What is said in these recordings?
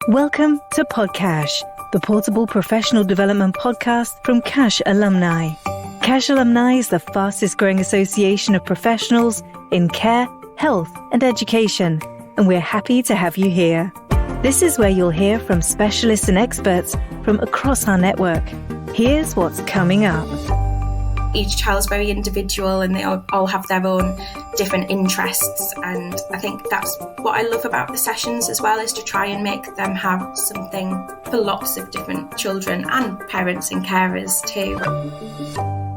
Welcome to Podcash, the portable professional development podcast from CASH alumni. CASH alumni is the fastest growing association of professionals in care, health and education, and we're happy to have you here. This is where you'll hear from specialists and experts from across our network. Here's what's coming up. Each child's very individual and they all have their own different interests, and I think that's what I love about the sessions as well, is to try and make them have something for lots of different children and parents and carers too.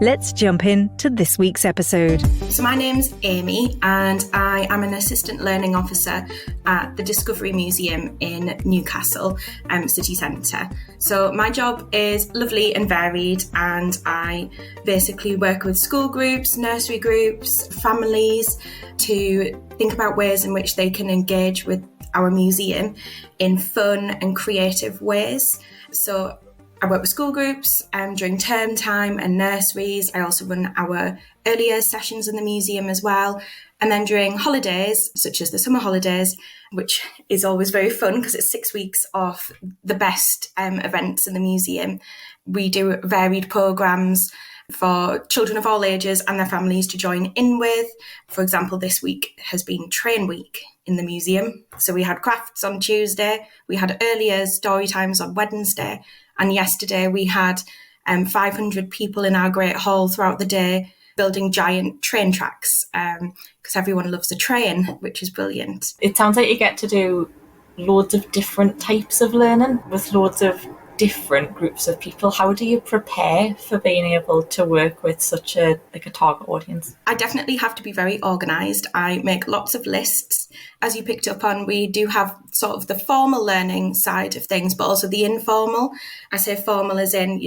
Let's jump into this week's episode. So my name's Amy and I am an assistant learning officer at the Discovery Museum in Newcastle city centre. So my job is lovely and varied, and I basically work with school groups, nursery groups, families to think about ways in which they can engage with our museum in fun and creative ways. So I work with school groups during term time and nurseries. I also run our earlier sessions in the museum as well. And then during holidays, such as the summer holidays, which is always very fun because it's 6 weeks of the best events in the museum, we do varied programmes for children of all ages and their families to join in with. For example, this week has been Train Week in the museum. So we had crafts on Tuesday, we had earlier story times on Wednesday, and yesterday we had 500 people in our Great Hall throughout the day building giant train tracks because everyone loves a train, which is brilliant. It sounds like you get to do loads of different types of learning with loads of different groups of people. How do you prepare for being able to work with such a target audience? I definitely have to be very organised. I make lots of lists. As you picked up on, we do have sort of the formal learning side of things, but also the informal. I say formal as in,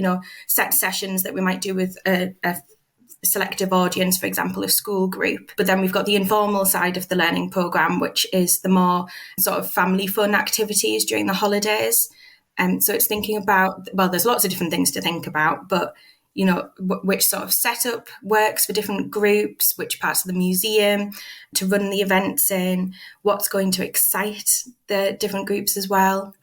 set sessions that we might do with a selective audience, for example, a school group. But then we've got the informal side of the learning programme, which is the more sort of family fun activities during the holidays. So it's thinking about, well, there's lots of different things to think about, but, which sort of setup works for different groups, which parts of the museum to run the events in, what's going to excite the different groups as well.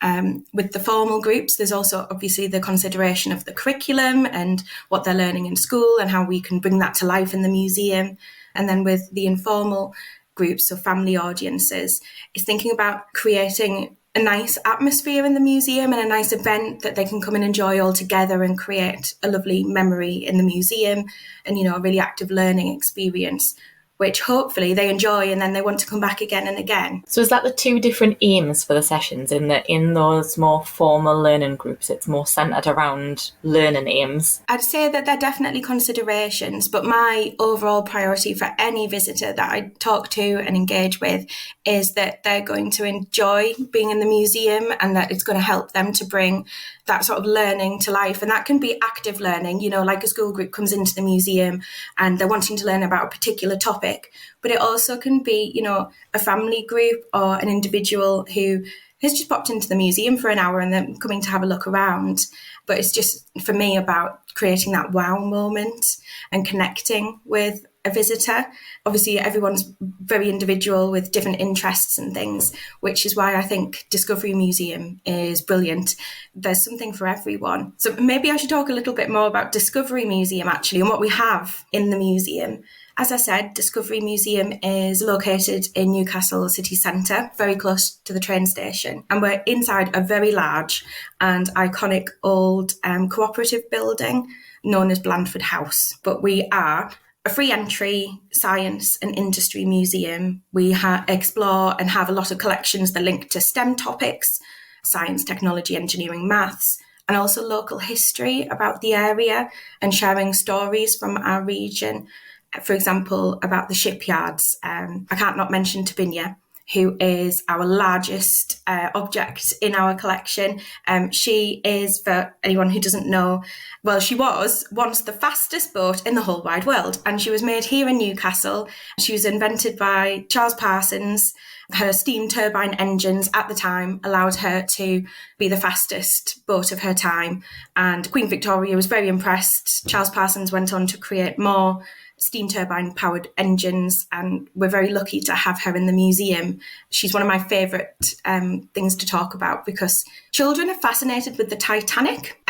With the formal groups, there's also obviously the consideration of the curriculum and what they're learning in school and how we can bring that to life in the museum. And then with the informal groups, so family audiences, is thinking about creating a nice atmosphere in the museum and a nice event that they can come and enjoy all together and create a lovely memory in the museum and, a really active learning experience, which hopefully they enjoy and then they want to come back again and again. So is that the two different aims for the sessions, in that in those more formal learning groups, it's more centred around learning aims? I'd say that they're definitely considerations, but my overall priority for any visitor that I talk to and engage with is that they're going to enjoy being in the museum and that it's going to help them to bring that sort of learning to life. And that can be active learning, like a school group comes into the museum and they're wanting to learn about a particular topic. But it also can be, a family group or an individual who has just popped into the museum for an hour and then coming to have a look around. But it's just, for me, about creating that wow moment and connecting with a visitor. Obviously, everyone's very individual with different interests and things, which is why I think Discovery Museum is brilliant. There's something for everyone. So maybe I should talk a little bit more about Discovery Museum actually and what we have in the museum. As I said, Discovery Museum is located in Newcastle city centre, very close to the train station. And we're inside a very large and iconic old cooperative building known as Blandford House. But we are a free entry science and industry museum. We explore and have a lot of collections that link to STEM topics, science, technology, engineering, maths, and also local history about the area and sharing stories from our region. For example, about the shipyards. I can't not mention Tabinia, who is our largest object in our collection. She is, for anyone who doesn't know, well, she was once the fastest boat in the whole wide world, and she was made here in Newcastle. She was invented by Charles Parsons. Her steam turbine engines at the time allowed her to be the fastest boat of her time, and Queen Victoria was very impressed. Charles Parsons went on to create more steam turbine powered engines, and we're very lucky to have her in the museum. She's one of my favourite things to talk about because children are fascinated with the Titanic.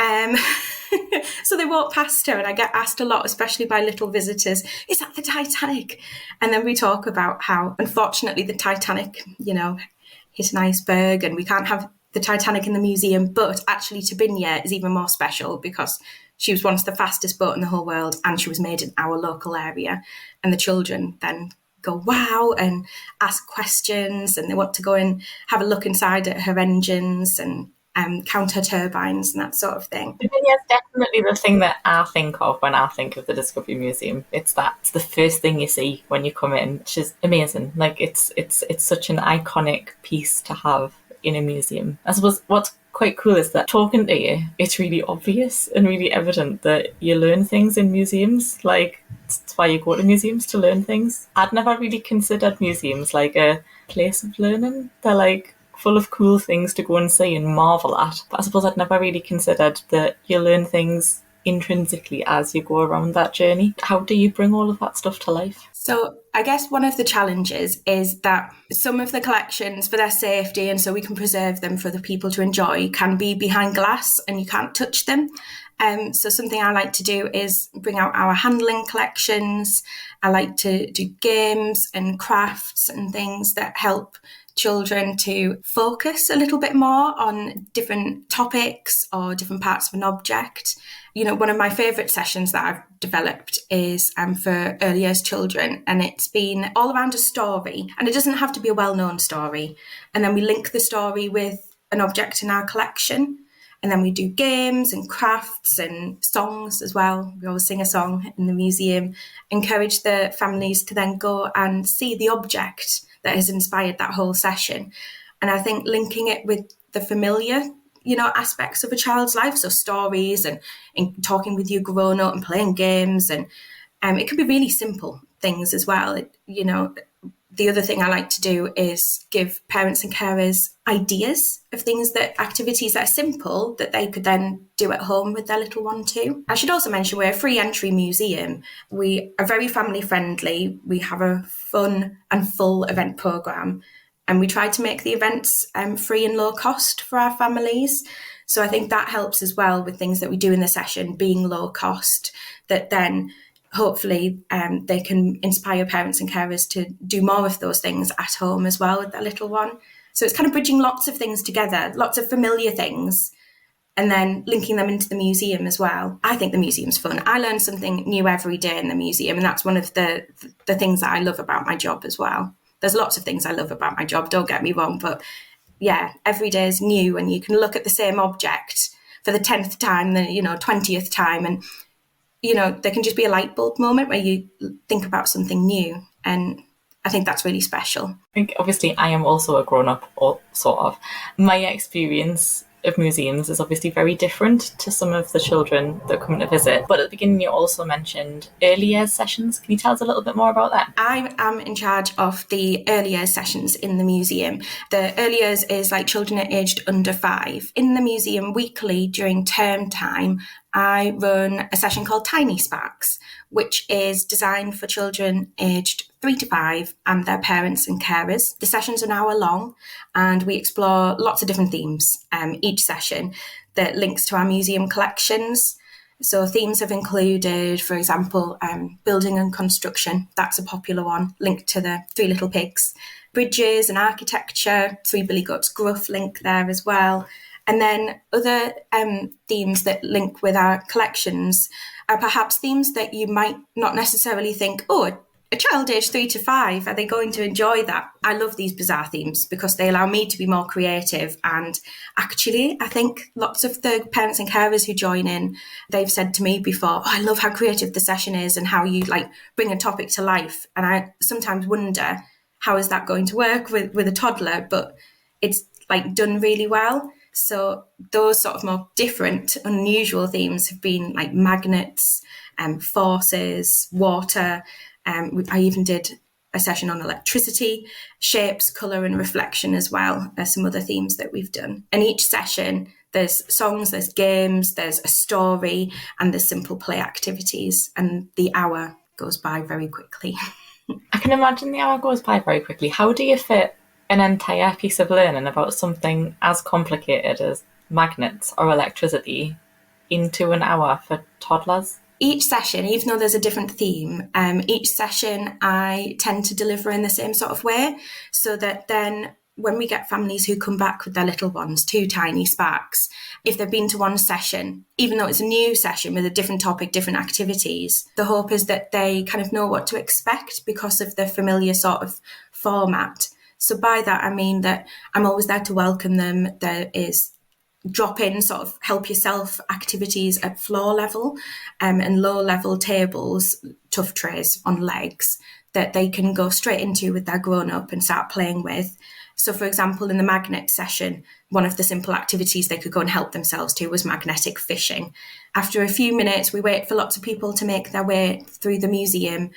So they walk past her and I get asked a lot, especially by little visitors, is that the Titanic? And then we talk about how, unfortunately, the Titanic, hit an iceberg and we can't have the Titanic in the museum, but actually Turbinia is even more special because she was once the fastest boat in the whole world and she was made in our local area. And the children then go, wow, and ask questions, and they want to go and have a look inside at her engines and count her turbines and that sort of thing. Turbinia is definitely the thing that I think of when I think of the Discovery Museum. It's the first thing you see when you come in. She's amazing. Like it's such an iconic piece to have in a museum. I suppose what's quite cool is that talking to you, it's really obvious and really evident that you learn things in museums. Like, it's why you go to museums, to learn things. I'd never really considered museums like a place of learning. They're like full of cool things to go and see and marvel at. But I suppose I'd never really considered that you learn things intrinsically as you go around that journey. How do you bring all of that stuff to life? So I guess one of the challenges is that some of the collections, for their safety and so we can preserve them for the people to enjoy, can be behind glass and you can't touch them. So something I like to do is bring out our handling collections. I like to do games and crafts and things that help children to focus a little bit more on different topics or different parts of an object. One of my favourite sessions that I've developed is for early years children, and it's been all around a story, and it doesn't have to be a well-known story. And then we link the story with an object in our collection, and then we do games and crafts and songs as well. We always sing a song in the museum, encourage the families to then go and see the object that has inspired that whole session. And I think linking it with the familiar, aspects of a child's life, so stories and talking with your grown-up and playing games, and it can be really simple things as well. The other thing I like to do is give parents and carers ideas of activities that are simple that they could then do at home with their little one too. I should also mention we're a free entry museum. We are very family friendly. We have a fun and full event programme, and we try to make the events free and low cost for our families. So I think that helps as well with things that we do in the session being low cost, that then hopefully they can inspire parents and carers to do more of those things at home as well with their little one. So it's kind of bridging lots of things together, lots of familiar things, and then linking them into the museum as well. I think the museum's fun. I learn something new every day in the museum, and that's one of the things that I love about my job as well. There's lots of things I love about my job, don't get me wrong, but yeah, every day is new, and you can look at the same object for the 10th time, the 20th time, and there can just be a light bulb moment where you think about something new. And I think that's really special. I think obviously I am also a grown-up, or sort of. My experience of museums is obviously very different to some of the children that come to visit. But at the beginning you also mentioned early years sessions. Can you tell us a little bit more about that? I am in charge of the early years sessions in the museum. The early years is like children aged under 5. In the museum weekly during term time, I run a session called Tiny Sparks, which is designed for children aged 3 to 5 and their parents and carers. The sessions are an hour long and we explore lots of different themes each session that links to our museum collections. So themes have included, for example, building and construction. That's a popular one, linked to the Three Little Pigs. Bridges and architecture, Three Billy Goats Gruff link there as well. And then other themes that link with our collections are perhaps themes that you might not necessarily think, oh, a child aged 3 to 5, are they going to enjoy that? I love these bizarre themes because they allow me to be more creative. And actually, I think lots of the parents and carers who join in, they've said to me before, oh, I love how creative the session is and how you bring a topic to life. And I sometimes wonder, how is that going to work with a toddler? But it's done really well. So those sort of more different, unusual themes have been like magnets, forces, water. I even did a session on electricity, shapes, colour and reflection as well as some other themes that we've done. And each session, there's songs, there's games, there's a story, and there's simple play activities. And the hour goes by very quickly. I can imagine the hour goes by very quickly. How do you fit an entire piece of learning about something as complicated as magnets or electricity into an hour for toddlers? Each session, even though there's a different theme, each session I tend to deliver in the same sort of way, so that then when we get families who come back with their little ones, 2 tiny sparks, if they've been to one session, even though it's a new session with a different topic, different activities, the hope is that they kind of know what to expect because of the familiar sort of format. So by that, I mean that I'm always there to welcome them. There is drop-in sort of help yourself activities at floor level, and low level tables, tough trays on legs that they can go straight into with their grown-up and start playing with. So for example, in the magnet session, one of the simple activities they could go and help themselves to was magnetic fishing. After a few minutes, we wait for lots of people to make their way through the museum,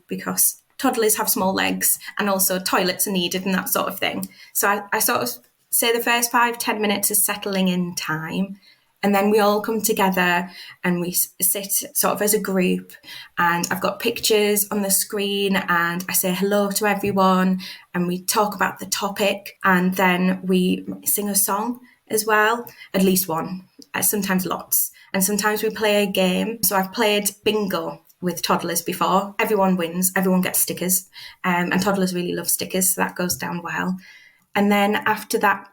because toddlers have small legs and also toilets are needed and that sort of thing. So I sort of say the first 5-10 minutes is settling in time. And then we all come together and we sit sort of as a group, and I've got pictures on the screen and I say hello to everyone and we talk about the topic, and then we sing a song as well, at least one, sometimes lots. And sometimes we play a game. So I've played bingo with toddlers before. Everyone wins, everyone gets stickers, and toddlers really love stickers, so that goes down well. And then after that,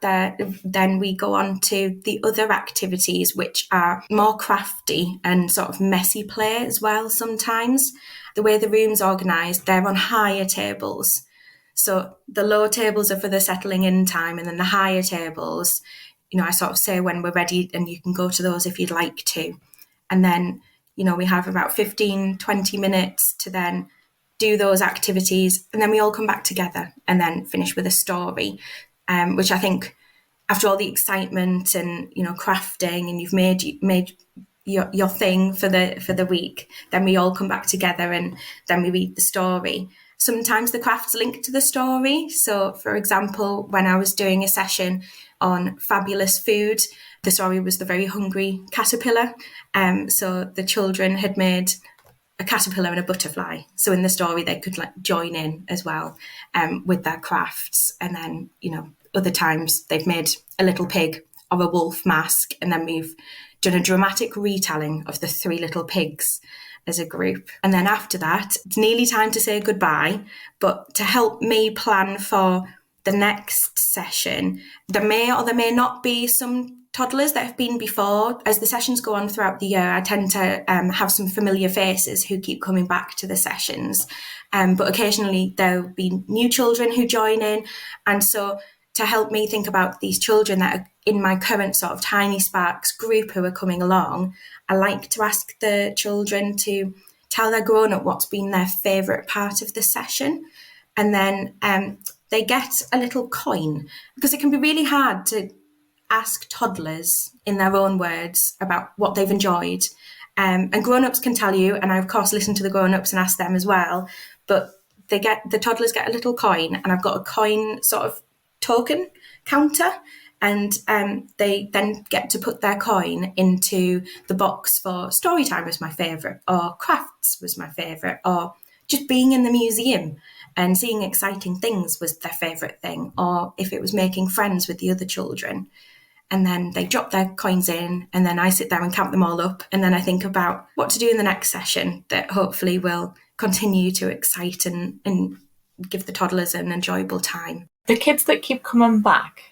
then we go on to the other activities, which are more crafty and sort of messy play as well sometimes. The way the room's organised, they're on higher tables. So the lower tables are for the settling in time, and then the higher tables, I sort of say when we're ready and you can go to those if you'd like to. And then, we have about 15-20 minutes to then do those activities, and then we all come back together and then finish with a story, which I think after all the excitement and crafting, and you've made your thing for the week, then we all come back together and then we read the story. Sometimes the craft's linked to the story. So for example, when I was doing a session on fabulous food, the story was the very hungry caterpillar. So the children had made a caterpillar and a butterfly. So in the story, they could join in as well, with their crafts. And then, other times they've made a little pig or a wolf mask. And then we've done a dramatic retelling of the 3 little pigs as a group. And then after that, it's nearly time to say goodbye. But to help me plan for the next session, there may or there may not be some toddlers that have been before. As the sessions go on throughout the year, I tend to have some familiar faces who keep coming back to the sessions. But occasionally there'll be new children who join in. And so to help me think about these children that are in my current sort of Tiny Sparks group who are coming along, I like to ask the children to tell their grown-up what's been their favourite part of the session. And then they get a little coin, because it can be really hard to ask toddlers in their own words about what they've enjoyed. And grown-ups can tell you, and I of course listen to the grown-ups and ask them as well, but the toddlers get a little coin, and I've got a coin sort of token counter, and they then get to put their coin into the box for story time was my favourite, or crafts was my favourite, or just being in the museum and seeing exciting things was their favourite thing, or if it was making friends with the other children. And then they drop their coins in, and then I sit there and count them all up. And then I think about what to do in the next session that hopefully will continue to excite and give the toddlers an enjoyable time. The kids that keep coming back,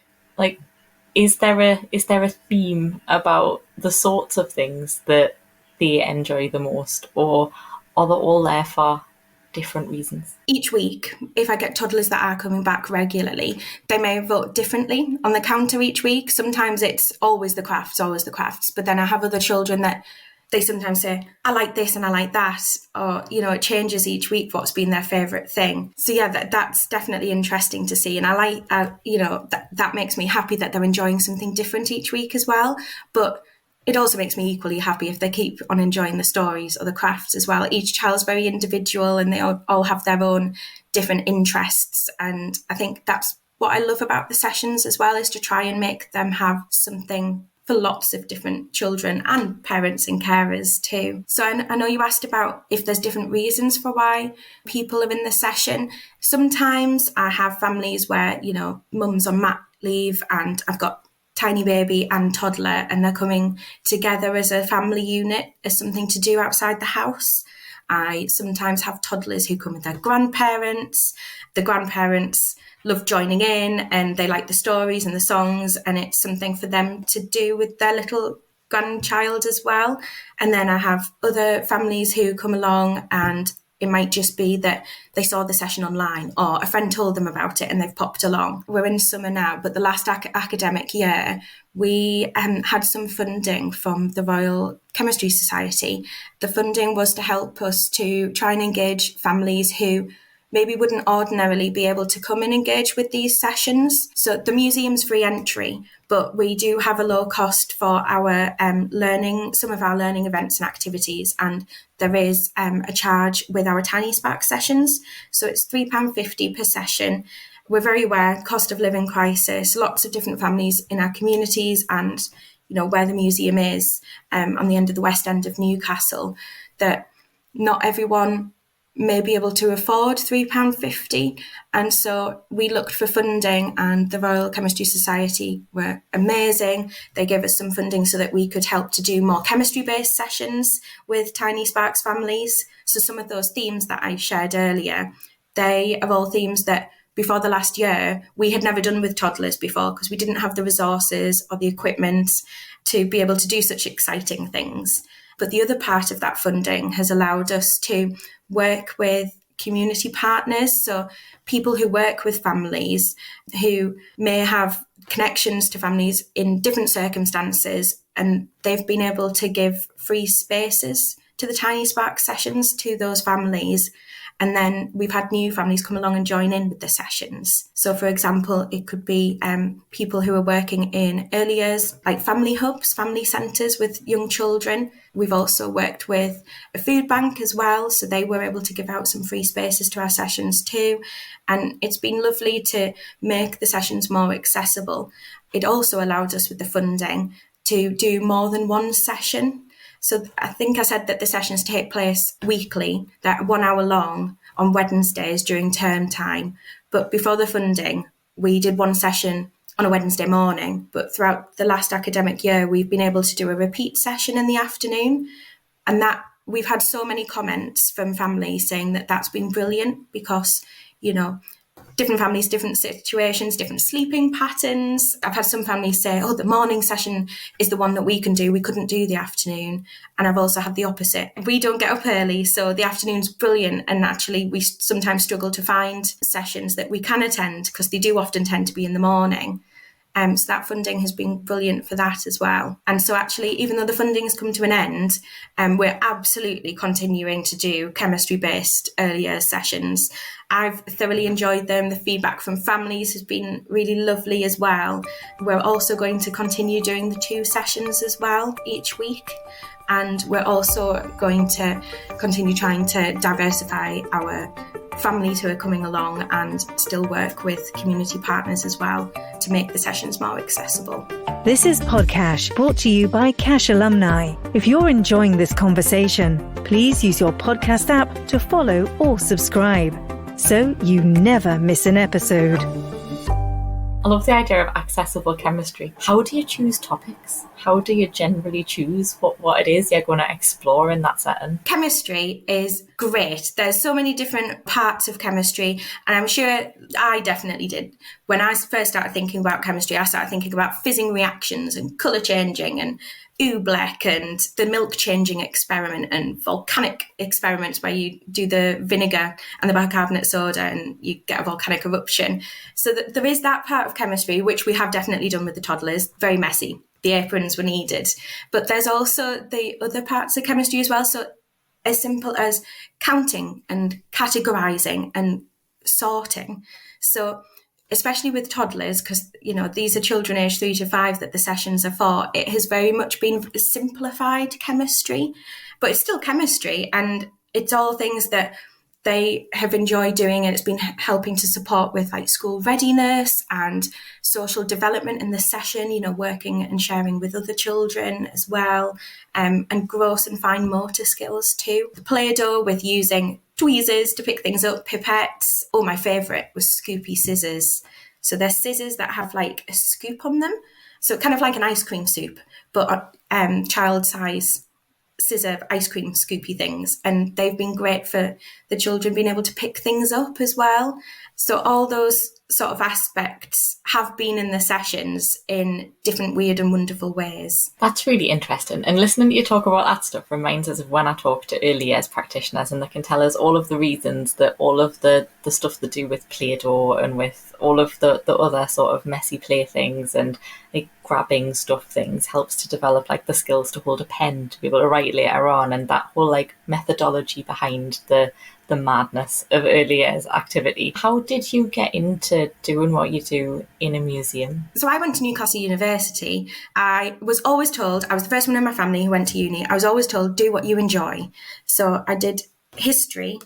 is there a theme about the sorts of things that they enjoy the most, or are they all there for different reasons? Each week, if I get toddlers that are coming back regularly, they may vote differently on the counter each week. Sometimes it's always the crafts, but then I have other children that they sometimes say, I like this and I like that, or, it changes each week what's been their favourite thing. So yeah, that's definitely interesting to see. And I like, that makes me happy that they're enjoying something different each week as well. But it also makes me equally happy if they keep on enjoying the stories or the crafts as well. Each child's very individual and they all have their own different interests. And I think that's what I love about the sessions as well, is to try and make them have something for lots of different children and parents and carers too. So I know you asked about if there's different reasons for why people are in the session. Sometimes I have families where, mum's on mat leave and I've got tiny baby and toddler, and they're coming together as a family unit as something to do outside the house. I sometimes have toddlers who come with their grandparents. The grandparents love joining in and they like the stories and the songs, and it's something for them to do with their little grandchild as well. And then I have other families who come along, and it might just be that they saw the session online or a friend told them about it and they've popped along. We're in summer now, but the last academic year, we had some funding from the Royal Chemistry Society. The funding was to help us to try and engage families who maybe wouldn't ordinarily be able to come and engage with these sessions. So the museum's free entry, but we do have a low cost for our some of our learning events and activities. And there is a charge with our Tiny Spark sessions. So it's £3.50 per session. We're very aware, cost of living crisis, lots of different families in our communities and, where the museum is on the end of the West End of Newcastle, that not everyone may be able to afford £3.50. And so we looked for funding, and the Royal Chemistry Society were amazing. They gave us some funding so that we could help to do more chemistry-based sessions with Tiny Sparks families. So some of those themes that I shared earlier, they are all themes that before the last year we had never done with toddlers before, because we didn't have the resources or the equipment to be able to do such exciting things. But the other part of that funding has allowed us to work with community partners, so people who work with families who may have connections to families in different circumstances, and they've been able to give free spaces to the Tiny Spark sessions to those families. And then we've had new families come along and join in with the sessions. So, for example, it could be people who are working in early years, like family hubs, family centres with young children. We've also worked with a food bank as well, so they were able to give out some free spaces to our sessions too. And it's been lovely to make the sessions more accessible. It also allowed us with the funding to do more than one session. So I think I said that the sessions take place weekly, they're 1 hour long on Wednesdays during term time. But before the funding, we did one session on a Wednesday morning. But throughout the last academic year, we've been able to do a repeat session in the afternoon. And that we've had so many comments from families saying that that's been brilliant because, different families, different situations, different sleeping patterns. I've had some families say, the morning session is the one that we can do. We couldn't do the afternoon. And I've also had the opposite. We don't get up early, so the afternoon's brilliant. And actually, we sometimes struggle to find sessions that we can attend because they do often tend to be in the morning. So that funding has been brilliant for that as well. And so actually, even though the funding has come to an end, we're absolutely continuing to do chemistry-based earlier sessions. I've thoroughly enjoyed them. The feedback from families has been really lovely as well. We're also going to continue doing the 2 sessions as well each week. And we're also going to continue trying to diversify our families who are coming along and still work with community partners as well to make the sessions more accessible. This is Podcash, brought to you by Cash Alumni. If you're enjoying this conversation, please use your podcast app to follow or subscribe so you never miss an episode. I love the idea of accessible chemistry. How do you choose topics? How do you generally choose what it is you're going to explore in that setting? Chemistry is great. There's so many different parts of chemistry, and I'm sure I definitely did. When I first started thinking about chemistry, I started thinking about fizzing reactions and colour changing and oobleck and the milk changing experiment and volcanic experiments where you do the vinegar and the bicarbonate soda and you get a volcanic eruption. So there is that part of chemistry, which we have definitely done with the toddlers. Very messy. The aprons were needed. But there's also the other parts of chemistry as well. So as simple as counting and categorising and sorting. So especially with toddlers, because, these are children aged 3 to 5 that the sessions are for, it has very much been simplified chemistry, but it's still chemistry. And it's all things that they have enjoyed doing it. It's been helping to support with like school readiness and social development in the session, working and sharing with other children as well, and gross and fine motor skills too. The Play-Doh with using tweezers to pick things up, pipettes. Oh, my favourite was scoopy scissors. So they're scissors that have like a scoop on them. So kind of like an ice cream scoop, but child size scissor ice cream scoopy things, and they've been great for the children being able to pick things up as well. So all those sort of aspects have been in the sessions in different weird and wonderful ways. That's really interesting. And listening to you talk about that stuff reminds us of when I talk to early years practitioners, and they can tell us all of the reasons that all of the stuff they do with Play-Doh and with all of the other sort of messy playthings and like grabbing stuff things helps to develop like the skills to hold a pen, to be able to write later on, and that whole like methodology behind the madness of early years activity. How did you get into doing what you do in a museum? So I went to Newcastle University. I was always told, I was the first one in my family who went to uni, I was always told, do what you enjoy. So I did history,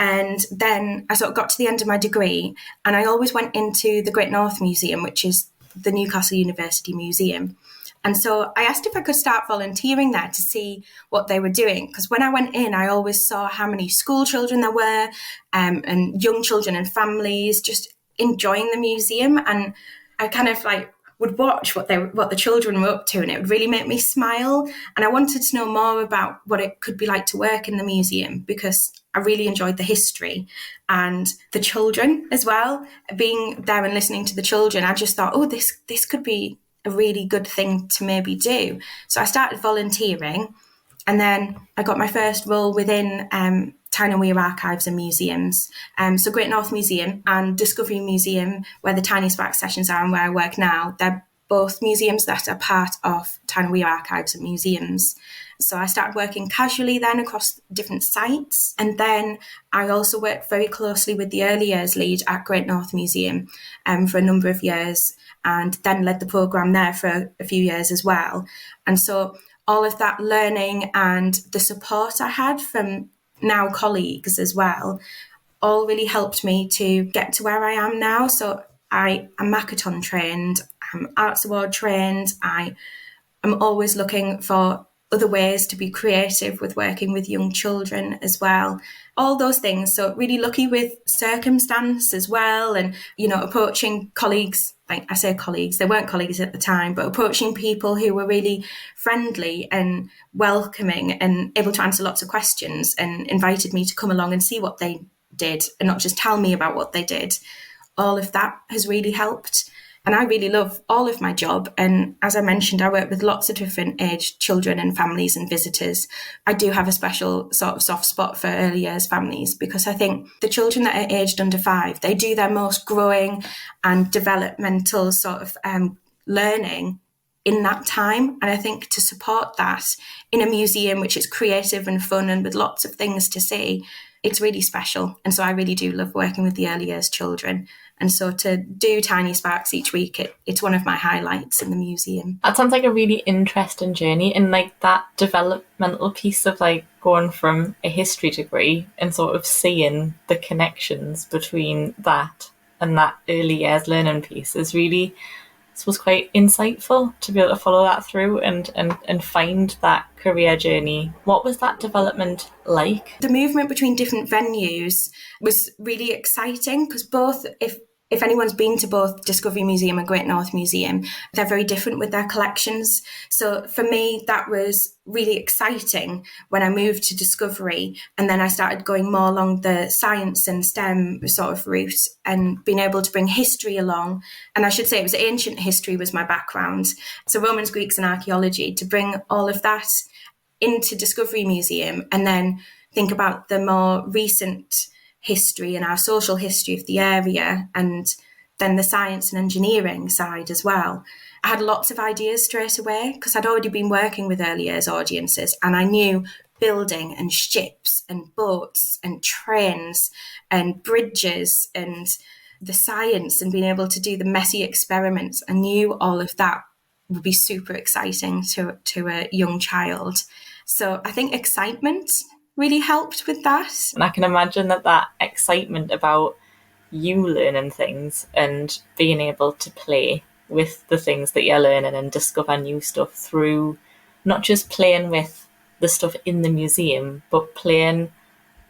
and then I sort of got to the end of my degree, and I always went into the Great North Museum, which is the Newcastle University Museum. And so I asked if I could start volunteering there to see what they were doing. Because when I went in, I always saw how many school children there were, and young children and families just enjoying the museum. And I kind of like would watch what the children were up to, and it would really make me smile. And I wanted to know more about what it could be like to work in the museum, because I really enjoyed the history and the children as well. Being there and listening to the children, I just thought, oh, this could be a really good thing to maybe do. So I started volunteering, and then I got my first role within Town and Weir Archives and Museums. So Great North Museum and Discovery Museum, where the Tiny Spark sessions are and where I work now, they're both museums that are part of Town and Weir Archives and Museums. So I started working casually then across different sites. And then I also worked very closely with the early years lead at Great North Museum for a number of years, and then led the programme there for a few years as well. And so all of that learning and the support I had from now colleagues as well, all really helped me to get to where I am now. So I am Makaton trained, I'm Arts Award trained, I am always looking for other ways to be creative with working with young children as well. All those things. So really lucky with circumstance as well, and, approaching colleagues, like I say colleagues, they weren't colleagues at the time, but approaching people who were really friendly and welcoming and able to answer lots of questions, and invited me to come along and see what they did and not just tell me about what they did. All of that has really helped. And I really love all of my job. And as I mentioned, I work with lots of different aged children and families and visitors. I do have a special sort of soft spot for early years families, because I think the children that are aged under 5, they do their most growing and developmental sort of learning in that time. And I think to support that in a museum, which is creative and fun and with lots of things to see, it's really special. And so I really do love working with the early years children. And so to do Tiny Sparks each week, it's one of my highlights in the museum. That sounds like a really interesting journey, and like that developmental piece of like going from a history degree and sort of seeing the connections between that and that early years learning piece is really, I suppose, quite insightful to be able to follow that through and find that career journey. What was that development like? The movement between different venues was really exciting, because both, if anyone's been to both Discovery Museum and Great North Museum, they're very different with their collections. So for me, that was really exciting when I moved to Discovery, and then I started going more along the science and STEM sort of route and being able to bring history along. And I should say it was ancient history was my background. So Romans, Greeks and archaeology, to bring all of that into Discovery Museum, and then think about the more recent history and our social history of the area, and then the science and engineering side as well. I had lots of ideas straight away, because I'd already been working with early years audiences, and I knew building and ships and boats and trains and bridges and the science and being able to do the messy experiments. I knew all of that would be super exciting to a young child. So I think excitement really helped with that. And I can imagine that excitement about you learning things and being able to play with the things that you're learning and discover new stuff through not just playing with the stuff in the museum, but playing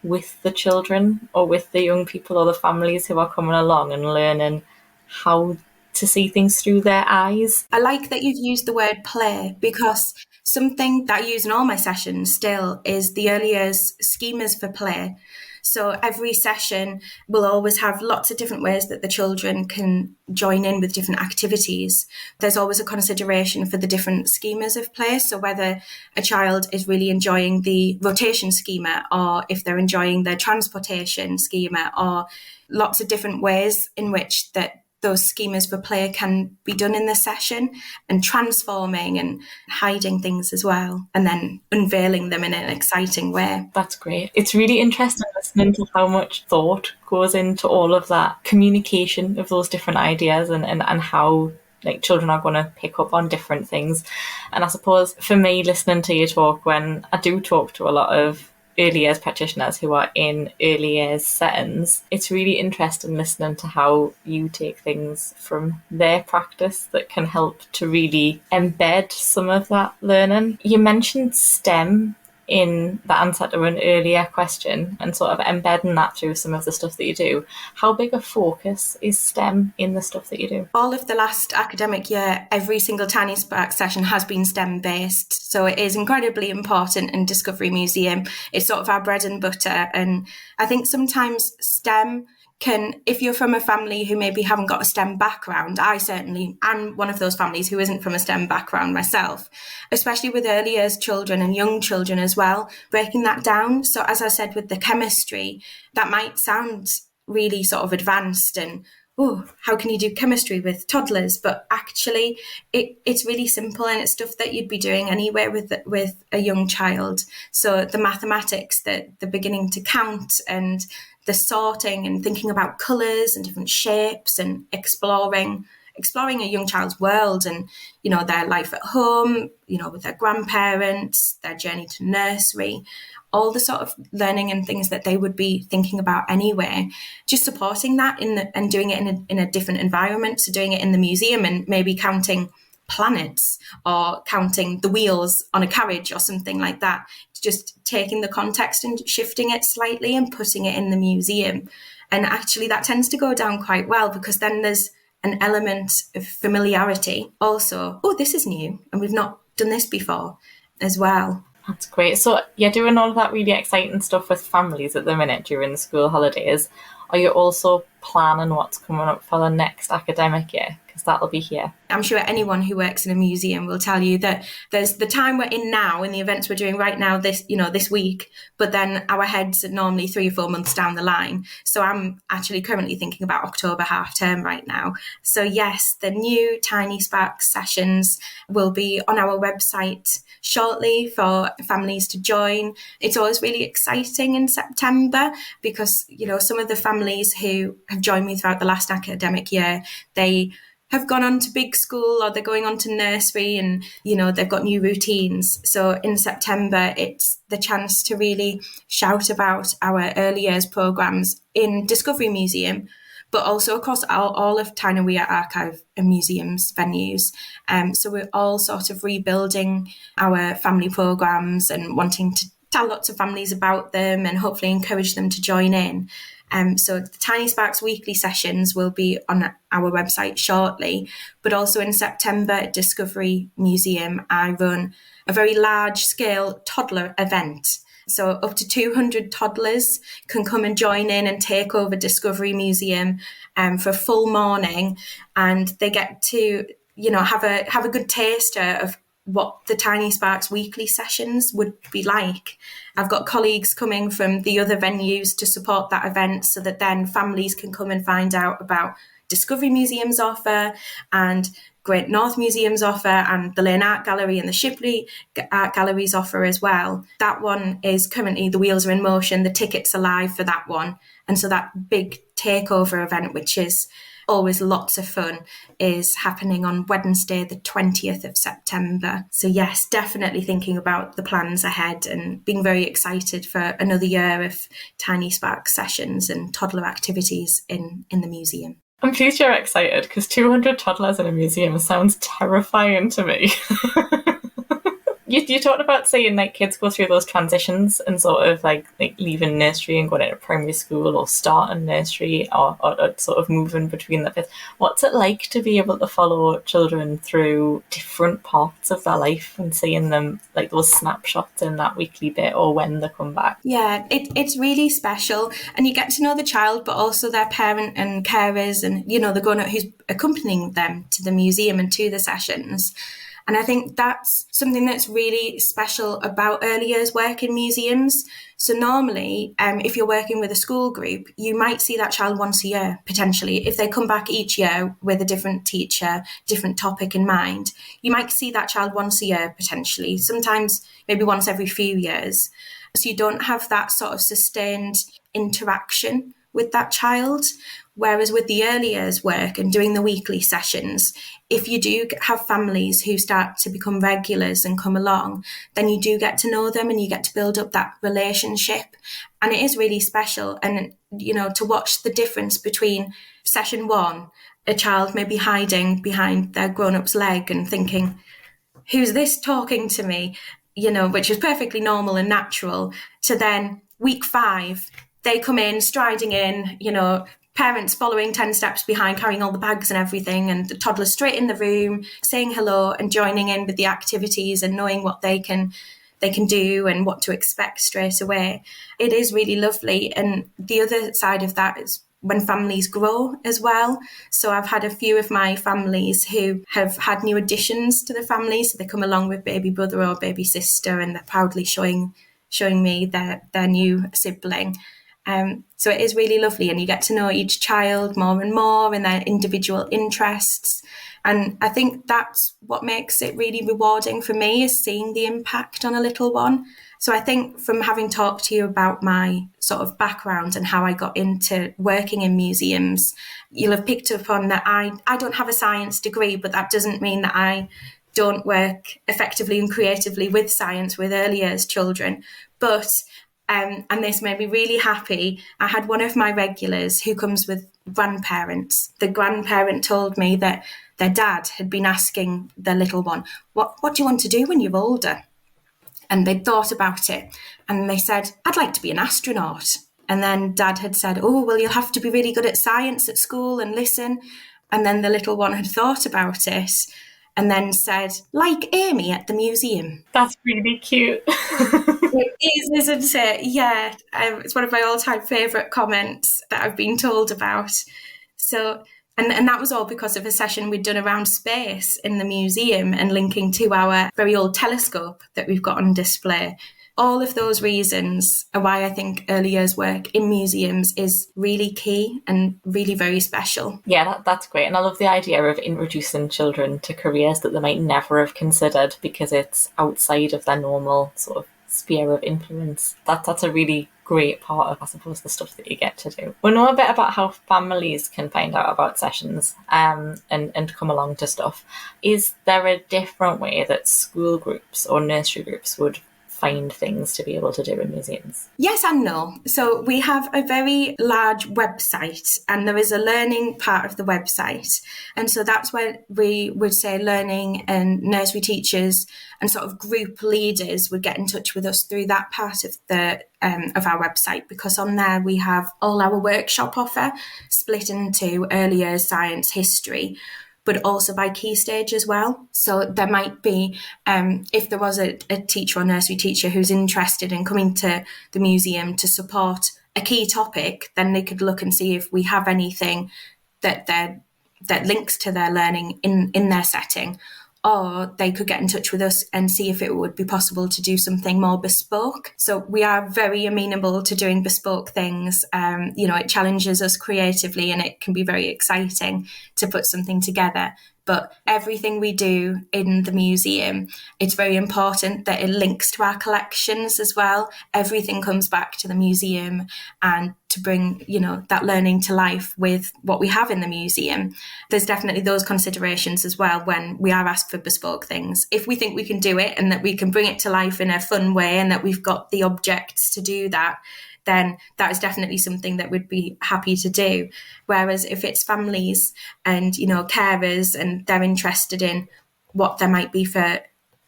with the children or with the young people or the families who are coming along and learning how to see things through their eyes. I like that you've used the word play, because something that I use in all my sessions still is the early years schemas for play. So every session will always have lots of different ways that the children can join in with different activities. There's always a consideration for the different schemas of play. So whether a child is really enjoying the rotation schema, or if they're enjoying the transportation schema, or lots of different ways in which that those schemas for play can be done in the session, and transforming and hiding things as well, and then unveiling them in an exciting way. That's great. It's really interesting listening to how much thought goes into all of that communication of those different ideas and how like children are going to pick up on different things. And I suppose for me, listening to you talk, when I do talk to a lot of early years practitioners who are in early years settings, it's really interesting listening to how you take things from their practice that can help to really embed some of that learning. You mentioned STEM in the answer to an earlier question and sort of embedding that through some of the stuff that you do. How big a focus is STEM in the stuff that you do? All of the last academic year, every single Tiny Spark session has been STEM based. So it is incredibly important in Discovery Museum. It's sort of our bread and butter. And I think sometimes STEM can, if you're from a family who maybe haven't got a STEM background, I'm one of those families who isn't from a STEM background myself, especially with early years children and young children as well, breaking that down. So as I said, with the chemistry, that might sound really sort of advanced and, oh, how can you do chemistry with toddlers? But actually, it's really simple, and it's stuff that you'd be doing anyway with a young child. So the mathematics, the beginning to count, and the sorting, and thinking about colours and different shapes, and exploring a young child's world, and their life at home, with their grandparents, their journey to nursery, all the sort of learning and things that they would be thinking about anyway. Just supporting that and doing it in a different environment. So doing it in the museum and maybe counting planets or counting the wheels on a carriage or something like that. Just taking the context and shifting it slightly and putting it in the museum. And actually that tends to go down quite well, because then there's an element of familiarity. Also, oh, this is new and we've not done this before as well. That's great. So you're doing all of that really exciting stuff with families at the minute during the school holidays. Are you also planning what's coming up for the next academic year? Because that'll be here. I'm sure anyone who works in a museum will tell you that there's the time we're in now and the events we're doing right now this week, but then our heads are normally 3 or 4 months down the line. So I'm actually currently thinking about October half term right now. So yes, the new Tiny Sparks sessions will be on our website shortly for families to join. It's always really exciting in September, because some of the families who have joined me throughout the last academic year, they have gone on to big school, or they're going on to nursery, and they've got new routines. So in September, it's the chance to really shout about our early years programs in Discovery Museum, but also across all of Tyne Weir Archive and Museums venues. So we're all sort of rebuilding our family programs and wanting to tell lots of families about them and hopefully encourage them to join in. So the Tiny Sparks weekly sessions will be on our website shortly, but also in September at Discovery Museum, I run a very large scale toddler event. So up to 200 toddlers can come and join in and take over Discovery Museum for a full morning, and they get to have a good taster of what the Tiny Sparks weekly sessions would be like. I've got colleagues coming from the other venues to support that event, so that then families can come and find out about Discovery Museum's offer and Great North Museum's offer and the Lane Art Gallery and the Shipley Art Gallery's offer as well. That one is currently, the wheels are in motion, the tickets are live for that one. And so that big takeover event, which is always lots of fun, is happening on Wednesday, the 20th of September. So yes, definitely thinking about the plans ahead and being very excited for another year of Tiny Sparks sessions and toddler activities in the museum. I'm pleased you're excited, because 200 toddlers in a museum sounds terrifying to me. You talked about seeing like kids go through those transitions and sort of like leaving nursery and going into primary school, or starting nursery, or sort of moving between the bits. What's it like to be able to follow children through different parts of their life and seeing them like those snapshots in that weekly bit or when they come back? Yeah, it's really special, and you get to know the child, but also their parent and carers, and the grown-up who's accompanying them to the museum and to the sessions. And I think that's something that's really special about early years work in museums. So normally, if you're working with a school group, you might see that child once a year, potentially. If they come back each year with a different teacher, different topic in mind, you might see that child once a year, potentially, sometimes maybe once every few years. So you don't have that sort of sustained interaction with that child. Whereas with the early years work and doing the weekly sessions, if you do have families who start to become regulars and come along, then you do get to know them and you get to build up that relationship. And it is really special. And, to watch the difference between session one, a child maybe hiding behind their grown-up's leg and thinking, who's this talking to me? Which is perfectly normal and natural, to then week 5, they come in, striding in, parents following 10 steps behind, carrying all the bags and everything, and the toddlers straight in the room, saying hello and joining in with the activities and knowing what they can do and what to expect straight away. It is really lovely. And the other side of that is when families grow as well. So I've had a few of my families who have had new additions to the family. So they come along with baby brother or baby sister, and they're proudly showing me their new sibling. So it is really lovely, and you get to know each child more and more and their individual interests. And I think that's what makes it really rewarding for me, is seeing the impact on a little one. So I think from having talked to you about my sort of background and how I got into working in museums, you'll have picked up on that I don't have a science degree, but that doesn't mean that I don't work effectively and creatively with science with early years children. But and this made me really happy. I had one of my regulars who comes with grandparents. The grandparent told me that their dad had been asking their little one, what do you want to do when you're older? And they'd thought about it, and they said, I'd like to be an astronaut. And then Dad had said, oh, well, you'll have to be really good at science at school and listen. And then the little one had thought about it and then said, like Amy at the museum. That's really cute. It is, isn't it? Yeah, it's one of my all-time favourite comments that I've been told about. So, and that was all because of a session we'd done around space in the museum and linking to our very old telescope that we've got on display. All of those reasons are why I think early years work in museums is really key and really very special. Yeah, that's great. And I love the idea of introducing children to careers that they might never have considered because it's outside of their normal sort of sphere of influence. That's a really great part of, I suppose, the stuff that you get to do. We know a bit about how families can find out about sessions and come along to stuff. Is there a different way that school groups or nursery groups would find things to be able to do in museums? Yes and no. So we have a very large website, and there is a learning part of the website. And so that's where we would say learning and nursery teachers and sort of group leaders would get in touch with us through that part of the of our website, because on there we have all our workshop offer split into early years science, history, but also by key stage as well. So there might be, if there was a teacher or nursery teacher who's interested in coming to the museum to support a key topic, then they could look and see if we have anything that links to their learning in their setting. Or they could get in touch with us and see if it would be possible to do something more bespoke. So we are very amenable to doing bespoke things. It challenges us creatively, and it can be very exciting to put something together but everything we do in the museum, it's very important that it links to our collections as well. Everything comes back to the museum and to bring, that learning to life with what we have in the museum. There's definitely those considerations as well when we are asked for bespoke things. If we think we can do it and that we can bring it to life in a fun way and that we've got the objects to do that, then that is definitely something that we'd be happy to do. Whereas if it's families and, carers, and they're interested in what there might be for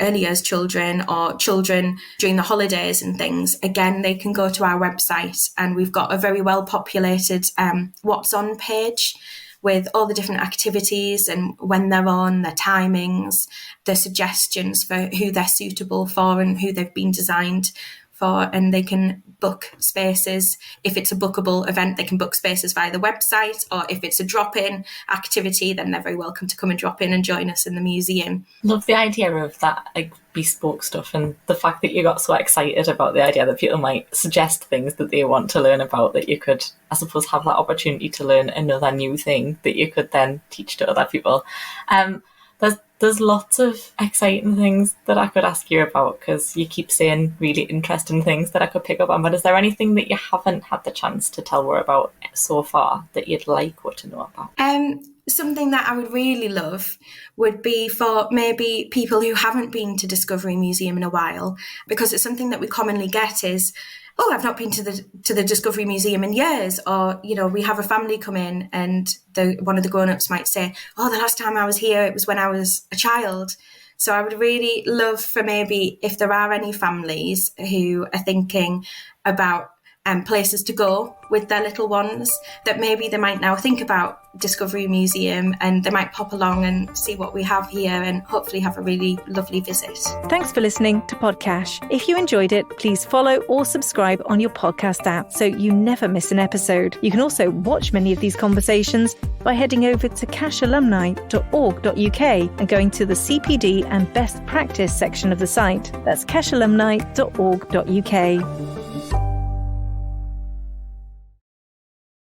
early years children or children during the holidays and things, again, they can go to our website, and we've got a very well populated what's on page with all the different activities and when they're on, their timings, the suggestions for who they're suitable for and who they've been designed for, and they can book spaces. If it's a bookable event, they can book spaces via the website, or if it's a drop-in activity, then they're very welcome to come and drop in and join us in the museum. Love the idea of that, bespoke stuff, and the fact that you got so excited about the idea that people might suggest things that they want to learn about, that you could, I suppose, have that opportunity to learn another new thing that you could then teach to other people. There's lots of exciting things that I could ask you about, because you keep saying really interesting things that I could pick up on. But is there anything that you haven't had the chance to tell her about so far that you'd like her to know about? Something that I would really love would be for maybe people who haven't been to Discovery Museum in a while, because it's something that we commonly get is, oh, I've not been to the Discovery Museum in years. Or, we have a family come in and one of the grown-ups might say, oh, the last time I was here, it was when I was a child. So I would really love for maybe if there are any families who are thinking about places to go with their little ones, that maybe they might now think about Discovery Museum and they might pop along and see what we have here and hopefully have a really lovely visit. Thanks for listening to Podcash. If you enjoyed it, please follow or subscribe on your podcast app so you never miss an episode. You can also watch many of these conversations by heading over to cashalumni.org.uk and going to the CPD and best practice section of the site. That's cashalumni.org.uk.